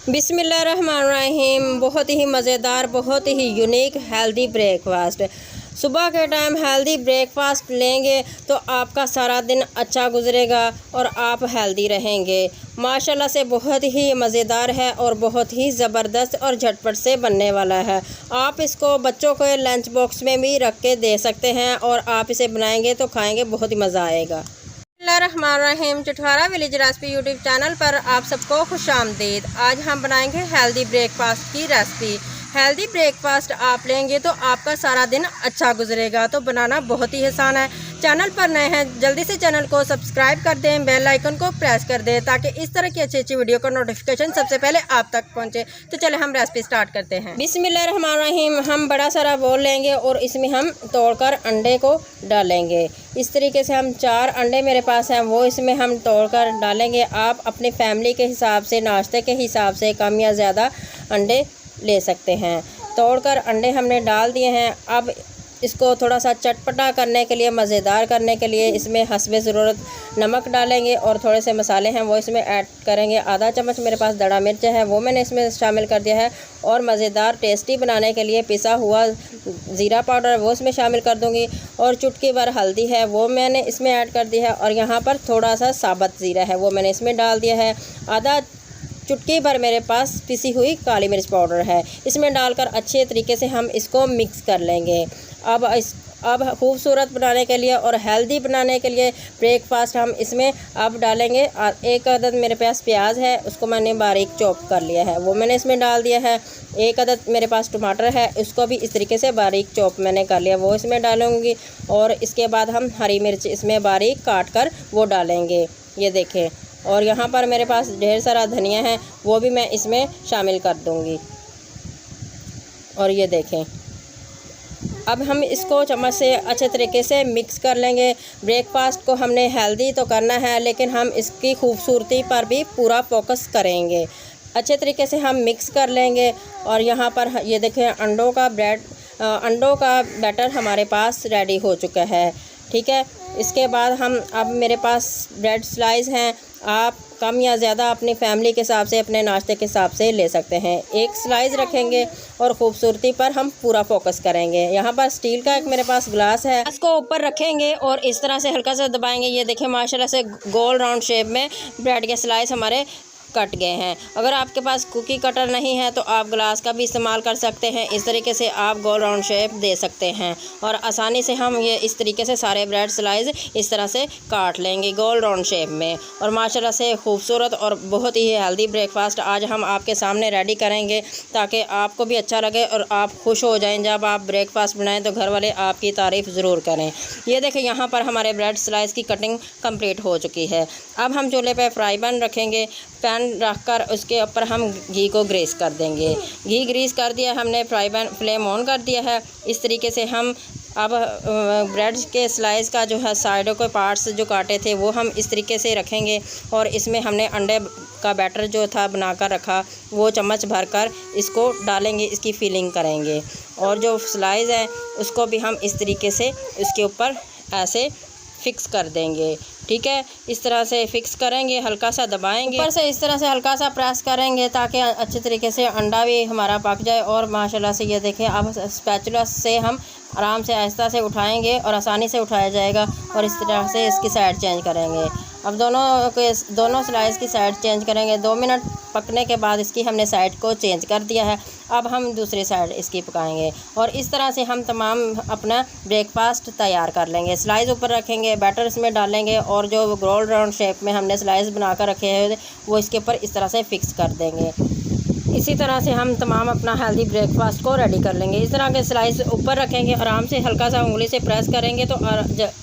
बिस्मिल्लाहिर्रहमानिर्रहीम। बहुत ही मज़ेदार, बहुत ही यूनिक हेल्दी ब्रेकफास्ट। सुबह के टाइम हेल्दी ब्रेकफास्ट लेंगे तो आपका सारा दिन अच्छा गुजरेगा और आप हेल्दी रहेंगे। माशाल्लाह से बहुत ही मज़ेदार है और बहुत ही ज़बरदस्त और झटपट से बनने वाला है। आप इसको बच्चों को लंच बॉक्स में भी रख के दे सकते हैं और आप इसे बनाएंगे तो खाएंगे, बहुत ही मज़ा आएगा। बिस्मिल्लाहिर्रहमानिर्रहीम। चटखारा विलेज रेसिपी यूट्यूब चैनल पर आप सबको खुशामदीद। आज हम बनाएंगे हेल्दी ब्रेकफास्ट की रेसिपी। हेल्दी ब्रेकफास्ट आप लेंगे तो आपका सारा दिन अच्छा गुजरेगा। तो बनाना बहुत ही आसान है। चैनल पर नए हैं जल्दी से चैनल को सब्सक्राइब कर दें, बेल आइकन को प्रेस कर दें ताकि इस तरह की अच्छी अच्छी वीडियो का नोटिफिकेशन सबसे पहले आप तक पहुंचे। तो चले हम रेसिपी स्टार्ट करते हैं। बिस्मिल्लाहिर्रहमानिर्रहीम। हम बड़ा सारा बोल लेंगे और इसमें हम तोड़कर अंडे को डालेंगे। इस तरीके से हम 4 अंडे मेरे पास हैं, वो इसमें हम तोड़कर डालेंगे। आप अपनी फैमिली के हिसाब से, नाश्ते के हिसाब से कम या ज़्यादा अंडे ले सकते हैं। तोड़कर अंडे हमने डाल दिए हैं। अब इसको थोड़ा सा चटपटा करने के लिए, मज़ेदार करने के लिए इसमें हस्बे ज़रूरत नमक डालेंगे और थोड़े से मसाले हैं वो इसमें ऐड करेंगे। आधा चम्मच मेरे पास दड़ा मिर्च है, वो मैंने इसमें शामिल कर दिया है। और मज़ेदार टेस्टी बनाने के लिए पिसा हुआ ज़ीरा पाउडर वो इसमें शामिल कर दूँगी। और चुटकी भर हल्दी है वो मैंने इसमें ऐड कर दी है। और यहाँ पर थोड़ा सा साबुत ज़ीरा है वो मैंने इसमें डाल दिया है। आधा चुटकी भर मेरे पास पिसी हुई काली मिर्च पाउडर है, इसमें डालकर अच्छे तरीके से हम इसको मिक्स कर लेंगे। अब खूबसूरत बनाने के लिए और हेल्दी बनाने के लिए ब्रेकफास्ट हम इसमें अब डालेंगे। 1 अदद मेरे पास प्याज है, उसको मैंने बारीक चॉप कर लिया है, वो मैंने इसमें डाल दिया है। 1 अदद मेरे पास टमाटर है, उसको भी इस तरीके से बारीक चॉप मैंने कर लिया, वो इसमें डालूँगी। और इसके बाद हम हरी मिर्च इसमें बारीक काट कर वो डालेंगे, ये देखें। और यहाँ पर मेरे पास ढेर सारा धनिया है, वो भी मैं इसमें शामिल कर दूँगी। और ये देखें, अब हम इसको चम्मच से अच्छे तरीके से मिक्स कर लेंगे। ब्रेकफास्ट को हमने हेल्दी तो करना है, लेकिन हम इसकी खूबसूरती पर भी पूरा फोकस करेंगे। अच्छे तरीके से हम मिक्स कर लेंगे। और यहाँ पर ये देखें, अंडों का बैटर हमारे पास रेडी हो चुका है, ठीक है। इसके बाद हम अब मेरे पास ब्रेड स्लाइस हैं, आप कम या ज़्यादा अपनी फैमिली के हिसाब से, अपने नाश्ते के हिसाब से ले सकते हैं। 1 स्लाइस रखेंगे और ख़ूबसूरती पर हम पूरा फोकस करेंगे। यहाँ पर स्टील का एक मेरे पास ग्लास है, इसको ऊपर रखेंगे और इस तरह से हल्का सा दबाएंगे। ये देखें, माशाल्लाह से गोल राउंड शेप में ब्रेड के स्लाइस हमारे कट गए हैं। अगर आपके पास कुकी कटर नहीं है तो आप ग्लास का भी इस्तेमाल कर सकते हैं। इस तरीके से आप गोल राउंड शेप दे सकते हैं और आसानी से हम ये इस तरीके से सारे ब्रेड स्लाइस इस तरह से काट लेंगे गोल राउंड शेप में। और माशाल्लाह से खूबसूरत और बहुत ही हेल्दी ब्रेकफास्ट आज हम आपके सामने रेडी करेंगे ताकि आपको भी अच्छा लगे और आप खुश हो जाएं। जब आप ब्रेकफास्ट बनाएं तो घर वाले आपकी तारीफ़ ज़रूर करें। ये देखें, यहाँ पर हमारे ब्रेड स्लाइस की कटिंग कंप्लीट हो चुकी है। अब हम चूल्हे पर फ्राई पैन रखेंगे, पैन रखकर उसके ऊपर हम घी को ग्रीस कर देंगे। घी ग्रीस कर दिया हमने, फ्राई पैन फ्लेम ऑन कर दिया है। इस तरीके से हम अब ब्रेड के स्लाइस का जो है साइडों के पार्ट्स जो काटे थे वो हम इस तरीके से रखेंगे। और इसमें हमने अंडे का बैटर जो था बनाकर रखा वो चम्मच भरकर इसको डालेंगे, इसकी फिलिंग करेंगे। और जो स्लाइस है उसको भी हम इस तरीके से इसके ऊपर ऐसे फिक्स कर देंगे, ठीक है। इस तरह से फिक्स करेंगे, हल्का सा दबाएंगे, ऊपर से इस तरह से हल्का सा प्रेस करेंगे ताकि अच्छे तरीके से अंडा भी हमारा पक जाए। और माशाल्लाह से ये देखें, अब स्पैचुला से हम आराम से आहिस्ता से उठाएंगे और आसानी से उठाया जाएगा। और इस तरह से इसकी साइड चेंज करेंगे। अब दोनों स्लाइस की साइड चेंज करेंगे। 2 मिनट पकने के बाद इसकी हमने साइड को चेंज कर दिया है। अब हम दूसरी साइड इसकी पकाएंगे और इस तरह से हम तमाम अपना ब्रेकफास्ट तैयार कर लेंगे। स्लाइस ऊपर रखेंगे, बैटर इसमें डालेंगे और जो गोल राउंड शेप में हमने स्लाइस बनाकर रखे हैं वो इसके ऊपर इस तरह से फिक्स कर देंगे। इसी तरह से हम तमाम अपना हेल्दी ब्रेकफास्ट को रेडी कर लेंगे। इस तरह के स्लाइस ऊपर रखेंगे, आराम से हल्का सा उंगली से प्रेस करेंगे तो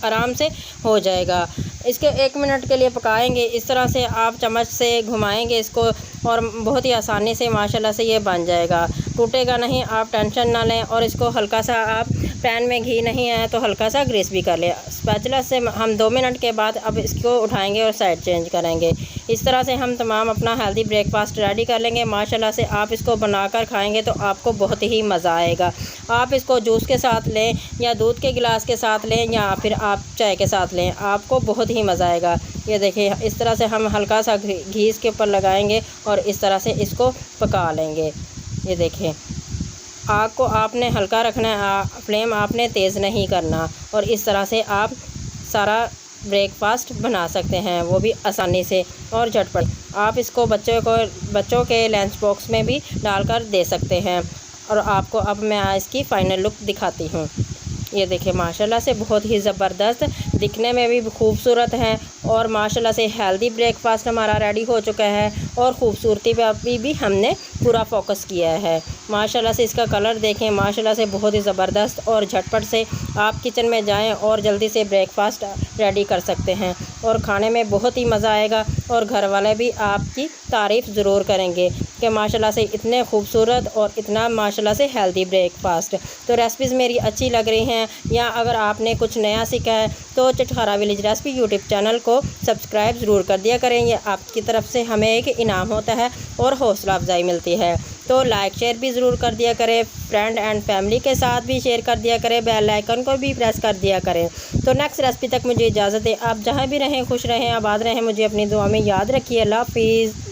आराम से हो जाएगा। इसके 1 मिनट के लिए पकाएंगे। इस तरह से आप चम्मच से घुमाएंगे इसको और बहुत ही आसानी से माशाल्लाह से ये बन जाएगा, टूटेगा नहीं, आप टेंशन ना लें। और इसको हल्का सा, आप पैन में घी नहीं है तो हल्का सा ग्रीस भी कर लें। स्पैचुला से हम 2 मिनट के बाद अब इसको उठाएंगे और साइड चेंज करेंगे। इस तरह से हम तमाम अपना हेल्दी ब्रेकफास्ट रेडी कर लेंगे। माशाल्लाह से आप इसको बनाकर खाएंगे तो आपको बहुत ही मज़ा आएगा। आप इसको जूस के साथ लें या दूध के गिलास के साथ लें या फिर आप चाय के साथ लें, आपको बहुत ही मज़ा आएगा। ये देखिए इस तरह से हम हल्का सा घी इसके ऊपर लगाएंगे और इस तरह से इसको पका लेंगे। ये देखें, आग को आपने हल्का रखना है, फ्लेम आपने तेज़ नहीं करना। और इस तरह से आप सारा ब्रेकफास्ट बना सकते हैं, वो भी आसानी से और झटपट। आप इसको बच्चों के लंच बॉक्स में भी डालकर दे सकते हैं। और आपको अब मैं इसकी फ़ाइनल लुक दिखाती हूँ। ये देखिए माशाल्लाह से बहुत ही ज़बरदस्त, दिखने में भी खूबसूरत है और माशाल्लाह से हेल्दी ब्रेकफास्ट हमारा रेडी हो चुका है। और ख़ूबसूरती पे भी हमने पूरा फोकस किया है। माशाल्लाह से इसका कलर देखें, माशाल्लाह से बहुत ही ज़बरदस्त। और झटपट से आप किचन में जाएं और जल्दी से ब्रेकफास्ट रेडी कर सकते हैं और खाने में बहुत ही मज़ा आएगा। और घर वाले भी आपकी तारीफ़ ज़रूर करेंगे कि माशाल्लाह से इतने खूबसूरत और इतना माशाल्लाह से हेल्दी ब्रेकफास्ट। तो रेसिपीज़ मेरी अच्छी लग रही हैं या अगर आपने कुछ नया सीखा है तो चटखारा विलेज रेसिपी यूट्यूब चैनल को सब्सक्राइब ज़रूर कर दिया करें। ये आपकी तरफ से हमें एक इनाम होता है और हौसला अफजाई मिलती है। तो लाइक शेयर भी ज़रूर कर दिया करें, फ्रेंड एंड फैमिली के साथ भी शेयर कर दिया करें, बेल आइकन को भी प्रेस कर दिया करें। तो नेक्स्ट रेसिपी तक मुझे इजाज़त दें। आप जहाँ भी रहें खुश रहें, आबाद रहें, मुझे अपनी दुआ में याद रखिए। अल्लाह हाफिज़।